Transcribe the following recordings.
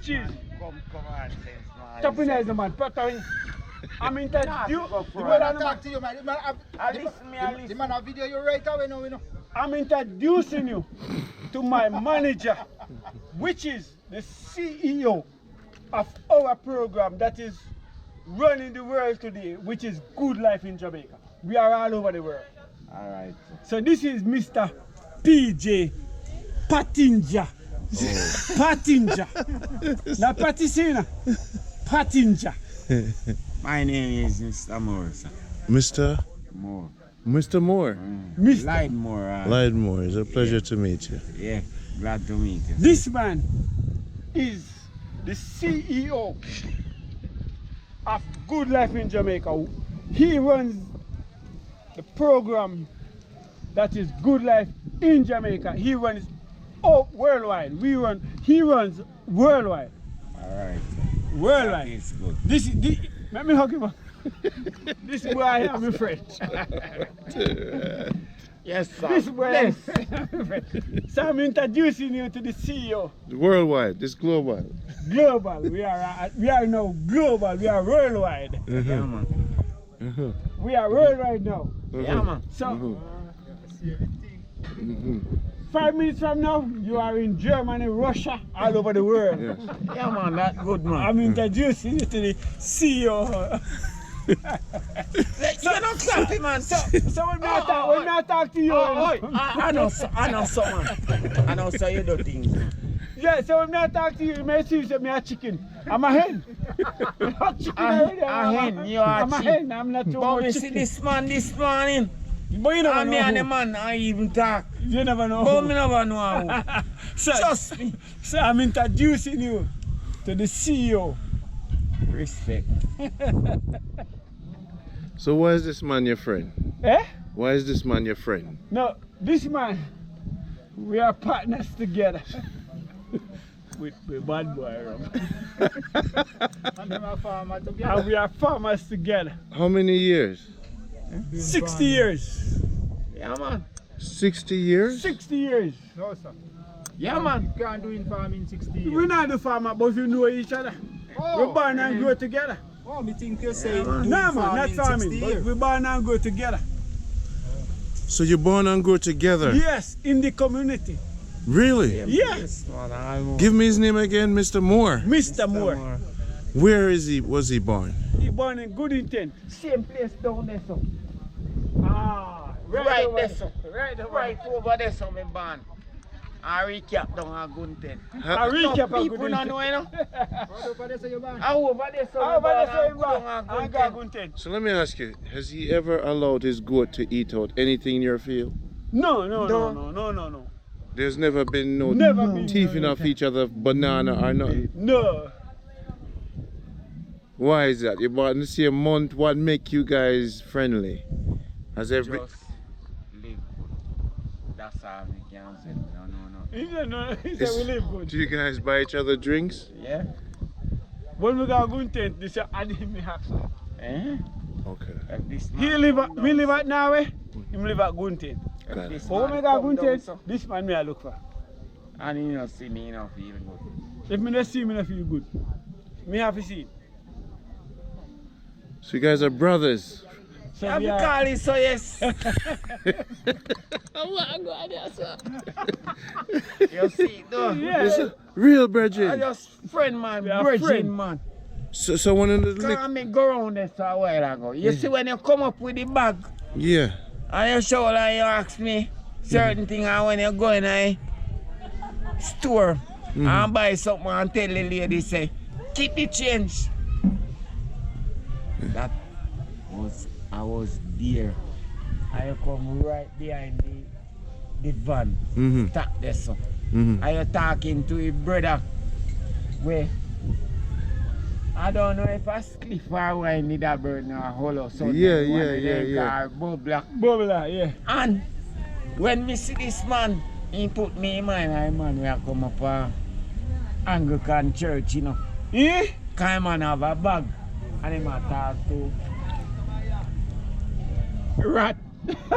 which is Come on, sense, man. tapping as a man. I'm introducing you. Talk to you, man. The man have video you right away now, you know. I'm introducing you to my manager, which is the CEO of our program that is running the world today, which is Good Life in Jamaica. We are all over the world. All right. So this is Mr. PJ Patinja. Patinja. Not Paticina. Patinja. My name is Mr. Moore, sir. Mr. Moore. Mr. Moore. Mr. Lightmore. Lightmore, it's a pleasure to meet you. Yeah, glad to meet you. This man is the CEO of Good Life in Jamaica. He runs the program that is Good Life in Jamaica. He runs worldwide. He runs worldwide. All right. Worldwide. It's good. This let me hug him up. This boy I am a friend. Yes, sir. This boy I am a friend. So I'm introducing you to the CEO. Worldwide, this global. Global. We are now global. We are worldwide. Yeah, man. We are worldwide now. Yeah, man. So 5 minutes from now, you are in Germany, Russia, all over the world. Yes. Yeah, man, that good, man. I'm introducing you to the CEO. You're not clapping, man. So when I talk to you, I know, so, man. I know, so you do things. yeah. So when I talk to you, you may see me a chicken. I'm a hen. I'm chicken already. A hen, you are I'm a hen. I'm not too But much we see chicken. this man this morning. But you never And know. me and the who. man, I even talk. You never know. But who. me never know how. So, Trust me. so I'm introducing you to the CEO. Respect. So why is this man your friend? Eh? Why is this man your friend? No, this man, we are partners together. with bad boy Rob. And them are farmer together. And we are farmers together. How many years? 60 years. Yeah, man. 60 years? 60 years. No, sir. Yeah, man. You can't do in farming 60 years. We're not the farmer, but we know each other. We're born and grow together. Oh, me think you're saying No, man, not farming, but we're born and grow together. So you're born and grow together? Yes, in the community. Really? Yeah. Yes, man. I'm Give me his name again, Mr. Moore. Mr. Moore. Where was he born? He born in Good Intent. Same place down there, so. Ah, Right over there, so. Right over Right over there, so me born. I recap down a good thing. I recap a People Good don't know, Intent. you know. What over there, so you're born? I over there, so Over there, so me he born born. a I good got thing. Good Intent. So let me ask you, has he ever allowed his goat to eat out anything in your field? No. There's never been no Never been teething no- off each other, banana or nothing. No. Why is that? You born in the same month, what make you guys friendly? Has every... Just live good. That's all we can say. No. He said no. He said we live good. Do you guys buy each other drinks? Yeah? When we got Good Intent, they say I didn't me have some. Okay. We live at Norway. Him live at Good Intent. Got it. So when we got Good Intent, this man me I look for. And you know, see me, you know, feel good. If me not see me, not feel good. Me have to see it. So you guys are brothers? So Have we you are, call it, so yes. You see, though. yeah. Real I brethren. just friend, man. We are Virgin, friend. man. So one of the... Come me go around this a while ago. You see when you come up with the bag Yeah. and you show like you ask me certain thing and when you go in a store and buy something and tell the lady say, keep the change. That was, I was there. I come right behind the van. Stop there so. Are you talking to your brother? Where? I don't know if I sleep or wine need a bird or hollow. So Yeah. Bubbler, yeah. And when me see this man, he put me in mind, I man, we are come up Anglican church, you know. Eh? Kind man have a bag and he might talk to rat.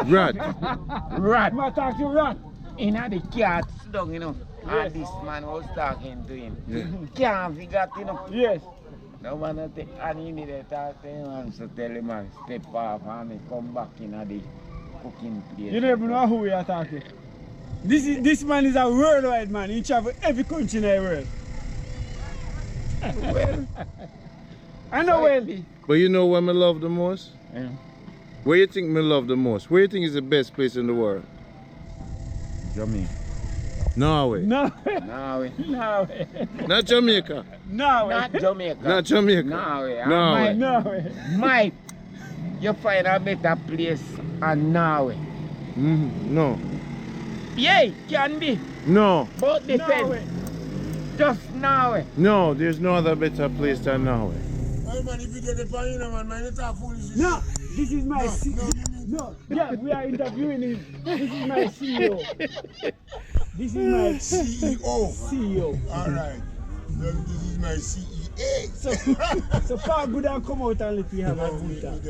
Rat. Rat. I talk to rat. In the cat down, you know. And this man was talking to him. Can't figure it, you know. Yes. No man take, and he needed to talk to him and so tell him man step off and me come back in the cooking place. You never know who we are talking. This man is a worldwide man. He travel every country in the world. Well, I know well. But you know where me love the most? Yeah. Where you think me love the most? Where you think is the best place in the world? Jamaica. Norway. Norway. Norway. Norway. Not Jamaica. Norway. Not Jamaica. Not Jamaica. Norway. Norway. Norway. Mike, you find a better place in Norway. No. Yeah, can be. No. But depend. Just Norway. No, there's no other better place than Norway. Hey man, if you get the pan, man, you talk foolish. No, this is my CEO. No, yeah, we are interviewing him. This is my CEO. This is my CEO. CEO. Alright. This is my CEA. So far good and come out and let me have a good time.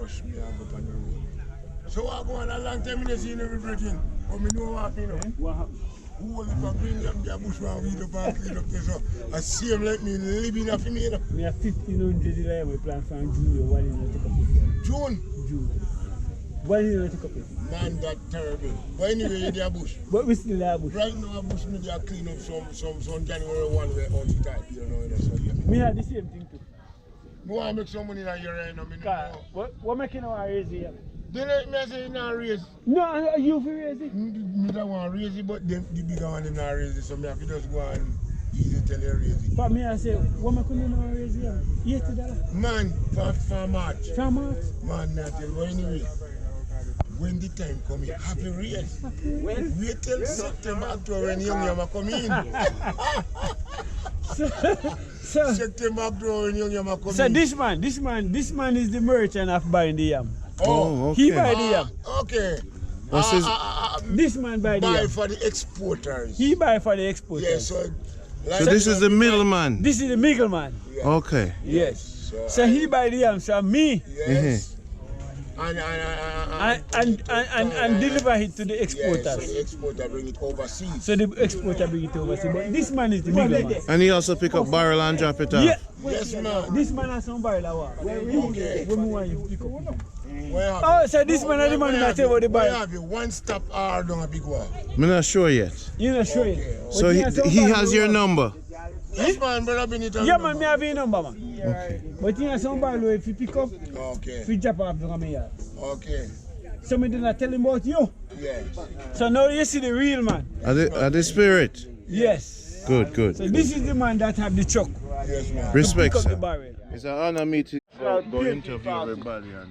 Rush me and go on the road. So I go on a long time in the scene everything. But me know what you know. What happened? Who was it for green up the bushman weed up and clean up there so I see him like me living off me. We have 1,500 there we plan from June. What is it to take up it? June? June. What is it to take up it? Man, that terrible. But anyway, in the bush. But we still have bush. Right now, bush me they clean up some January 1 where all the type, you know, so yeah. Me have the same thing too. I want to make some money in a year right now. What making our raise here? They let me say not raise. No, you for raise it? Me don't want to raise it, but the bigger one them not raise it, so me have to just go and easy tell you raise it. For me, I say, what making you not raise here? $80. Man, for March. For March? Man, not tell you anyway. When the time come, you have to raise. Wait till September, October when young yama come in. So September, October when young yama come in. so this man is the merchant of buying the yam. Oh, okay. He buy the yam. Okay. What's his- This man buy the Buy yam. for the exporters. He buy for the exporters. Yeah, so... So this is the middleman. This is the middleman. Yeah. Okay. Yes. So he buy the yam from me Yes. and deliver it to the Yes, so exporters. the exporter bring it overseas. So the exporter bring it overseas. But this man is the middleman. And he also pick up barrel and drop it off. Yeah. Yes, man. This man has some barrel of water. Okay. When we want you pick up. Where have Oh, so this man is the man that tell about the where barrel. have you? One stop hard on a big one. I'm not sure yet. You know, show it. So he has your number. Yes, man, brother, been it. Yeah, man, me have your number, man. But you know, some barrel if you pick up, Okay. if you drop off the yard. Okay. So me did not tell him about you. Yes. So now you see the real man. Are the spirit? Yes. Good, good. So this is the man that have the truck. Yes, man. Respect, Pick up the sir. barrel. It's an honor me to Go interview everybody and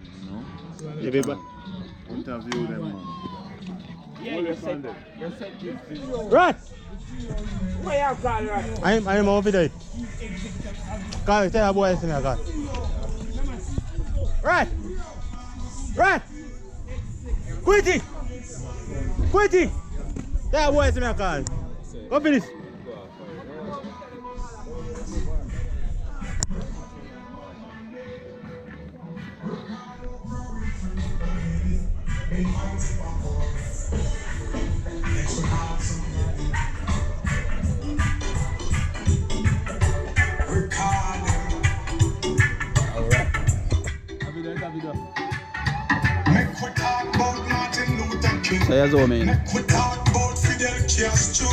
interview them, man. Rat! Where you call rat? I'm over there. Call tell boy I got. Rat! Rat! Quitty! Quitty! Tell boy I call. Go finish. So here's what I mean. We talk about Fidel Castro.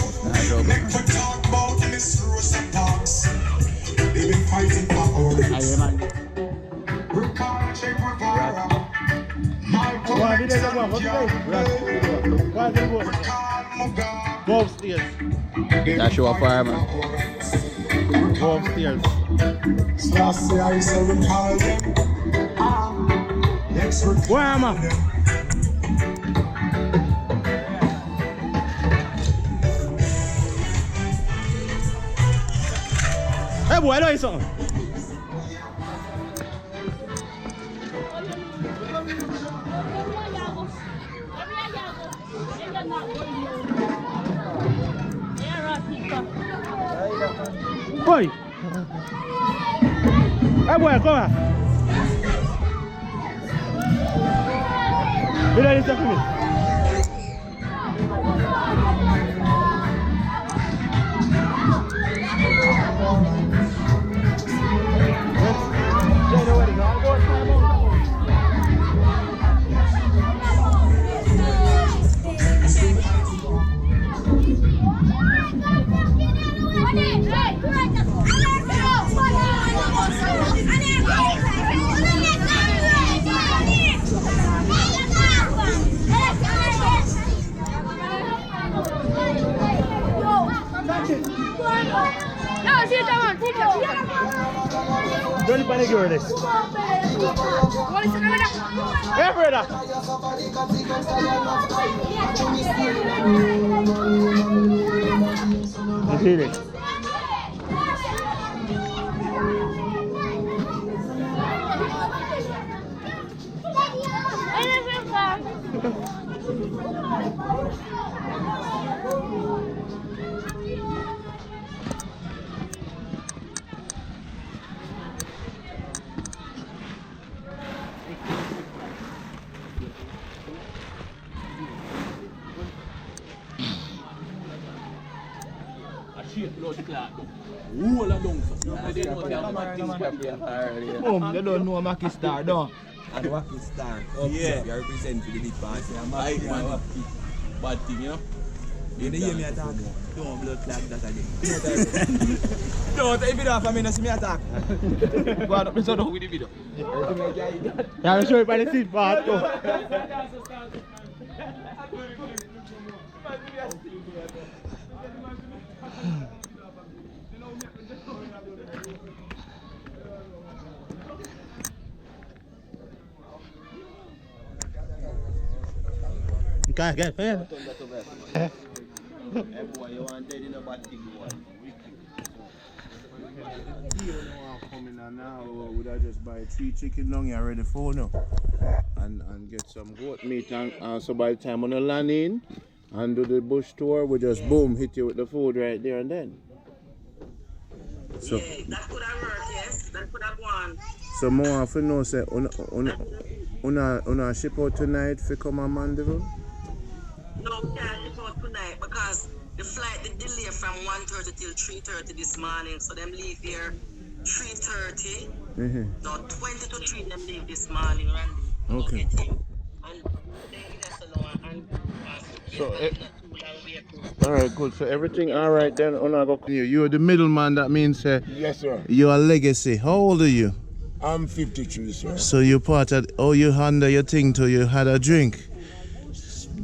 Make we talk about Miss Rosa Parks. They've been fighting for our rights. Recall Che Guevara. Malcolm X and Recall Mugabe. Go upstairs. That show a fire, man. Go upstairs. Selassie, I say recall them. Next recall Where am I? them. Hey boy, I know you something. Boy. Hey boy, come here. You know this for me? Don't panic over this. Hey, brother. I feel it. They don't know Mackie Star, though. And Wacky Star. Yeah. You represent for the big party. Bad thing, you know? You don't hear me attack? Don't blood clot that again. Don't take it off, I mean, see me attack. Go on, let's go with the video. Yeah, I'm sure by the seat part, too. Get it. Now would I just buy 3 chicken down here ready for now and get some goat meat and so by the time on the land in and do the bush tour we just boom hit you with the food right there and then. So yeah, that could have worked, yes. That could have gone. So more if you know say una ship out tonight for come on Mandeville? No, we can't ship out tonight because the flight the delay from 1:30 till 3:30 this morning. So them leave here 3:30. No, 20 to 3 them leave this morning, Randy. Okay. So alright, good. So everything alright then una go you're the middleman, that means Yes, sir. you're a legacy. How old are you? I'm 53, sir. So you part of you handle your thing till you had a drink?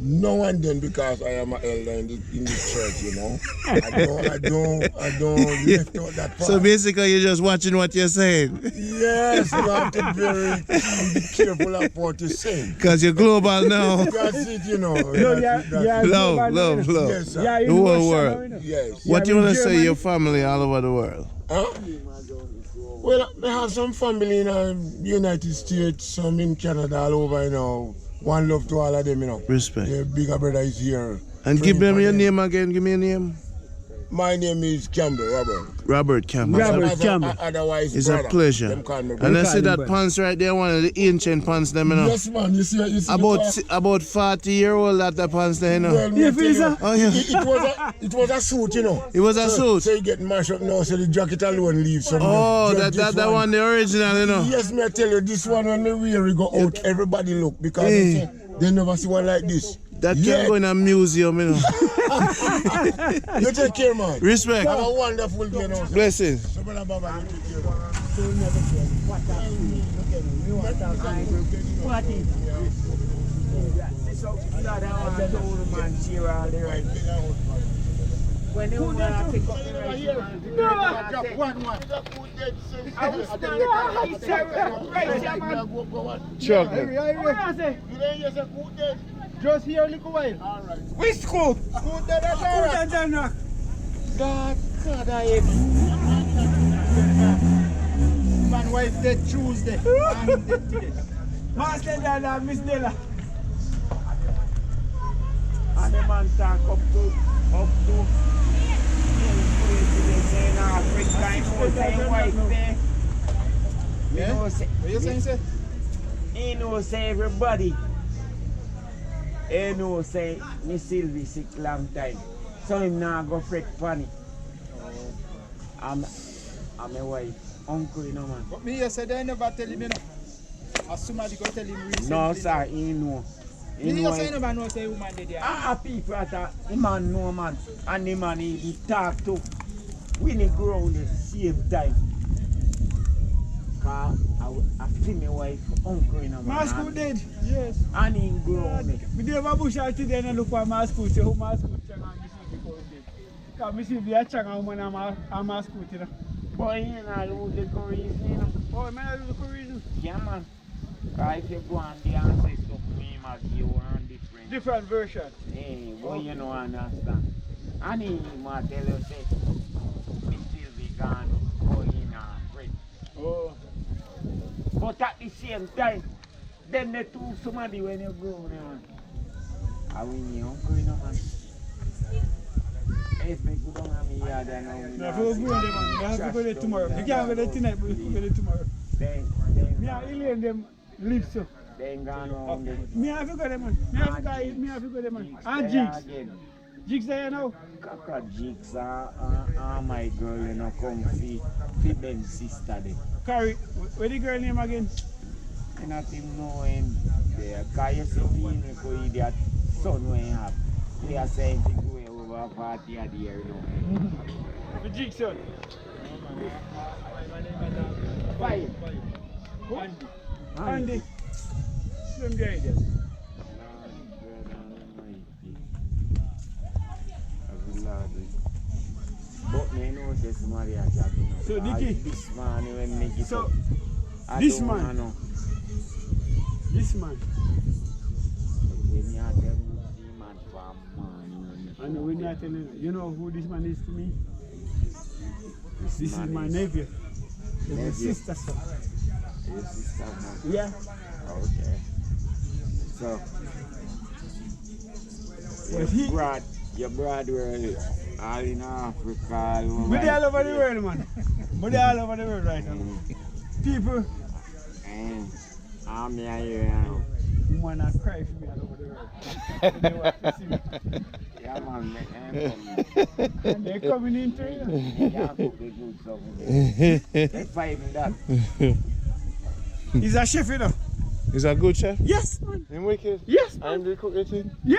No and then because I am an elder in the church, you know. I don't lift out that part. So basically you're just watching what you're saying? Yes, you have to be careful of what you say. Because you're global now. That's it, you know. Love. Yes, sir. The whole world. Yes. What you want to say your family all over the world? Huh? Well, I have some family in the United States, some in Canada, all over, you know. One love to all of them, you know. Respect. The bigger brother is here. And give them your name again. Give me your name. My name is Campbell, Robert. Robert Campbell. Robert Campbell. Otherwise, It's brother. a pleasure. Them call me And brother. I see that pants right there, one of the ancient pants them, you know. Yes, man. You see About 40-year-old that the pants there, you know. Well, Yeah, Fisa. Oh, yeah. it was a suit, you know. It was a suit. So you get mashed up now, so the jacket alone leaves. So Oh, just that this one, the original, you know. Yes, me I tell you, this one when me wear it go out, everybody look because they never see one like this. That can go in a museum, you know. You take care, man. Respect. Have a wonderful day now. Blessings. So, brother Baba, you take care, man. When you want to pick up the Just here a little while. Alright. We scoot. Scoot that alright. God, I Man wife dead Tuesday. Man dead today. Master Dada, Miss Della. And the man talk up to saying Africa, saying wife there. Yeah? What you saying, sir? He knows say everybody. He knows say Miss Sylvie sick long time. So him now go fret funny. I'm a wife. Uncle, you know, man. But me yesterday I never tell him, you know. As somebody go tell him recently. No, sir, he know. Me yesterday never know say woman did there. People that the man know, man. And the man he talk to. We need ground the same time. Cause I see my wife uncle in a man. Mascoot dead. Yes. And in ground. We do have a bush out today and look for Mascoot. Say who Mascoot chang and Missy before dead. Because Missy the chang and woman and Mascoot, you know. Boy, you know, lose the courage, you know. Oh, man, I lose the courage. Yeah, man. Cause if you go on the ancestor name as you want different. Different version. Hey, boy, you know understand. And he might tell you, say, me still be gone, go in and break. Oh. But at the same time, then they do somebody when you go man. I win you uncle, you know, man. If me go down on me yard and now me No, if we go there, man, we have to go there tomorrow. We can't go there tonight, but we go there tomorrow. Me and Elaine them live so. They ain't gone around there. Me have to go there, man. Me have to go there, man. And Jigs. Jigs there now. Kaka Jigs are my girl, you know, come see them sister there. Carrie, where the girl name again? I not even know him there. Cause you see him, because that son when he have. They are saying to go over a party at the year, you know. The Jigs son. Five. Andy. Them there, yes. But me know say somebody a job, you know. So Dicky, this man when make it so up. this man, know. this man. When you are tell me see man for man. I know when you are telling you know who this man is to me? This is man my nephew. It's my Nephew. sister son. Your sister man. Yeah. Okay. So But he, your brother were all in Africa, all over. but they all over the world, man. But they all over the world right now. People, And I'm here now. woman are crying for me all over the world. They want to see me. Yeah man, I'm And they're coming into it. yeah, cook the good stuff. Let's fight in that. He's a chef, you know. Is that good, chef? Yes, man. In wicked? Yes, I'm the cook it in. Yeah.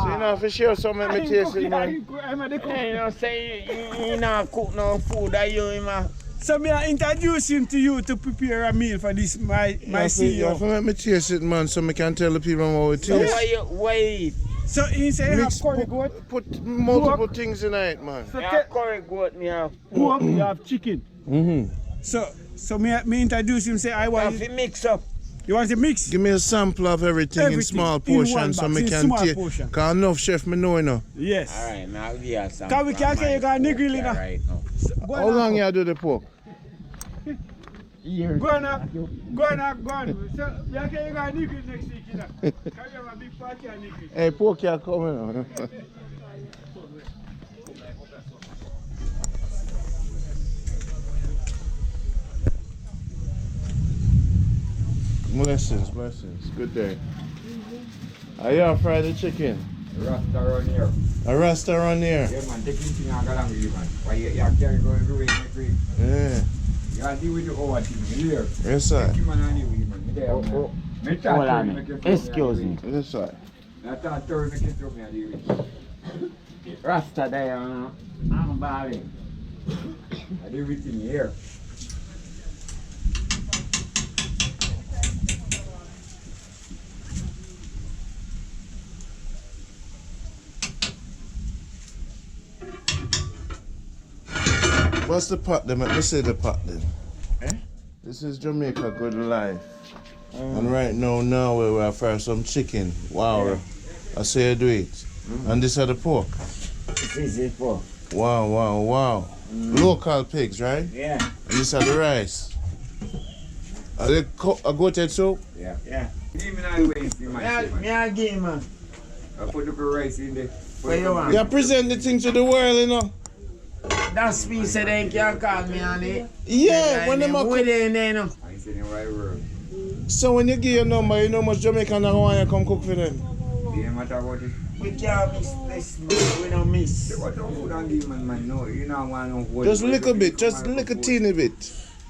So you know, for sure, some of me taste it, man. I'm a cook. You know, say you not cook no food that you man. So me I introduce him to you to prepare a meal for this my You have CEO. to let me taste it, man, so I can tell the people how it So tastes. why So he say you have Mix, curry goat, put multiple things in it, man. so have curry goat me have. pork, you have chicken. So me introduce him say I You want have to mix up. you want to mix? Give me a sample of everything in Everything small in one portions so box, I in can small taste. portion. Because enough chef me know, you know. Yes. Alright, now we have some. Can we can't say you got niggle in right now. Go How on, long you do the pork? Here. Go on. So you can you got niggle next week, you know. Can you have a big party and niggle? Hey, pork you coming. Blessings, blessings. Good day. Are you fried the chicken? Rasta around here. A rasta around here. Yeah man, take anything I got along with you man. Why you carry going to it next week? Yeah. You gotta deal with the over thing, you hear? Yes, sir. Take him and deal with him man. Me there man. Me talk Hold to on. him, make you throw me Excuse and me. deal with Yes, sir. him. I talk to him, make you throw me and deal with him. Rasta there, I'm balling. I deal with him here. What's the pot then? Let me say the pot then. This is Jamaica Good Life. And right now we have fry some chicken. Wow. I say you do it. And this are the pork. This is it for. Wow. Local pigs, right? Yeah. And this are the rice. Are they a goated soup? Yeah. Give me that waste in my shit, man. Me again, man. I put the rice in there. Where you want? You present the thing to the world, you know. That's me said they can call me on it. Yeah, when them Where they in there, no? I ain't saying the right word. So when you give your number, you know much Jamaican that want you come cook for them. Didn't matter about it. We can't miss this. We don't miss. Say what don't food and give man, no. You don't want no food. Just a little bit, just a little teeny bit.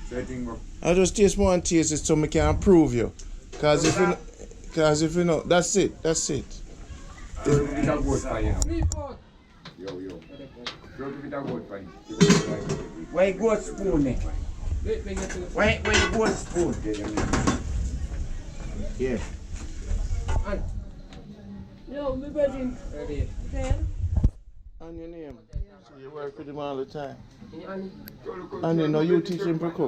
Setting go. I just taste more and taste it so I can approve you. Cause if you know, that's it. It's a good for you know. Where you go spoon eh? Where you go spoon? Yeah. Yo, my brother. Ready. And your name? So you work with him all the time. And you know you teach him to cook.